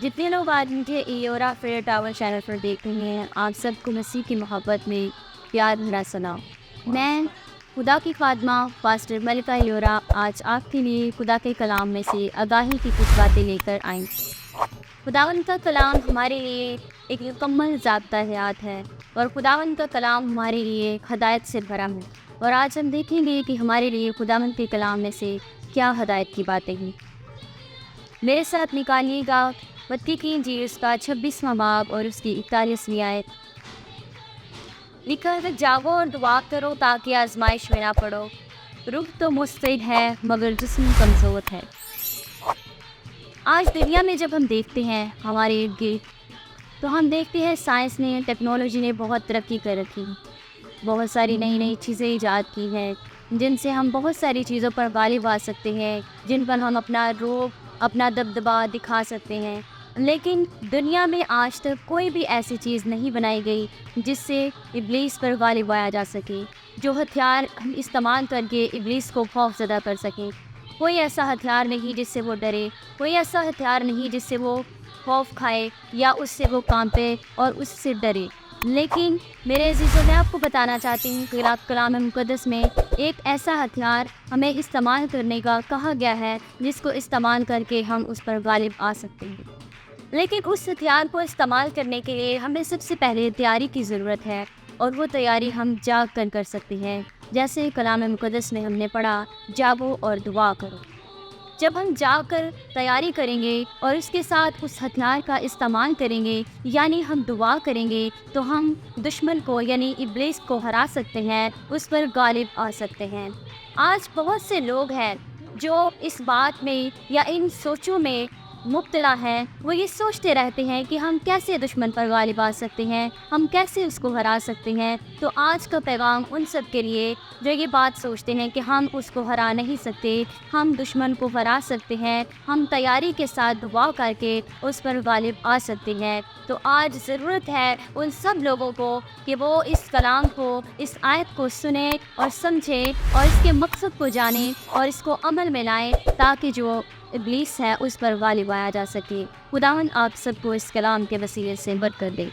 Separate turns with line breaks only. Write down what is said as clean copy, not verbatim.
جتنے لوگ آج مجھے ایورا فیئر ٹاور چینل پر دیکھ رہے ہیں، آپ سب کو مسیح کی محبت میں پیار بھرا سلام۔ میں خدا کی خادمہ پاسٹر ملکہ ایورا آج آپ کے لیے خدا کے کلام میں سے آگاہی کی کچھ باتیں لے کر آئیں۔ خداوند کا کلام ہمارے لیے ایک مکمل ضابطہ حیات ہے، اور خداوند کا کلام ہمارے لیے ہدایت سے بھرا ہے۔ اور آج ہم دیکھیں گے کہ ہمارے لیے خداوند کے کلام میں سے کیا ہدایت کی باتیں ہیں۔ میرے ساتھ نکالیے گا متی کی انجیل اس کا 26واں باب اور اس کی 41ویں آیت۔ لکھا ہے، جاگو اور دعا کرو تاکہ آزمائش میں نہ پڑو، روح تو مستعد ہے مگر جسم کمزور ہے۔ آج دنیا میں جب ہم دیکھتے ہیں ہمارے ارد گرد، تو ہم دیکھتے ہیں سائنس نے، ٹیکنالوجی نے بہت ترقی کر رکھی، بہت ساری نئی نئی چیزیں ایجاد کی ہیں جن سے ہم بہت ساری چیزوں پر غالب آ سکتے ہیں، جن پر ہم اپنا روب، اپنا دبدبا دکھا سکتے ہیں۔ لیکن دنیا میں آج تک کوئی بھی ایسی چیز نہیں بنائی گئی جس سے ابلیس پر غالب آیا جا سکے، جو ہتھیار ہم استعمال کر کے ابلیس کو خوف زدہ کر سکیں۔ کوئی ایسا ہتھیار نہیں جس سے وہ ڈرے، کوئی ایسا ہتھیار نہیں جس سے وہ خوف کھائے یا اس سے وہ کانپے اور اس سے ڈرے۔ لیکن میرے عزیزوں، میں آپ کو بتانا چاہتی ہوں کہ کلام مقدس میں ایک ایسا ہتھیار ہمیں استعمال کرنے کا کہا گیا ہے جس کو استعمال کر کے ہم اس پر غالب آ سکتے ہیں۔ لیکن اس ہتھیار کو استعمال کرنے کے لیے ہمیں سب سے پہلے تیاری کی ضرورت ہے، اور وہ تیاری ہم جاگ کر کر سکتے ہیں۔ جیسے کلام مقدس میں ہم نے پڑھا، جاگو اور دعا کرو۔ جب ہم جاگ کر تیاری کریں گے اور اس کے ساتھ اس ہتھیار کا استعمال کریں گے، یعنی ہم دعا کریں گے، تو ہم دشمن کو یعنی ابلیس کو ہرا سکتے ہیں، اس پر غالب آ سکتے ہیں۔ آج بہت سے لوگ ہیں جو اس بات میں یا ان سوچوں میں مبتلا ہیں، وہ یہ سوچتے رہتے ہیں کہ ہم کیسے دشمن پر غالب آ سکتے ہیں، ہم کیسے اس کو ہرا سکتے ہیں۔ تو آج کا پیغام ان سب کے لیے جو یہ بات سوچتے ہیں کہ ہم اس کو ہرا نہیں سکتے، ہم دشمن کو ہرا سکتے ہیں، ہم تیاری کے ساتھ دعا کر کے اس پر غالب آ سکتے ہیں۔ تو آج ضرورت ہے ان سب لوگوں کو کہ وہ اس کلام کو، اس آیت کو سنیں اور سمجھیں اور اس کے مقصد کو جانیں اور اس کو عمل میں لائیں، تاکہ جو ابلیس ہے اس پر غالب آیا جا سکے۔ خداوند آپ سب کو اس کلام کے وسیلے سے برکت دے۔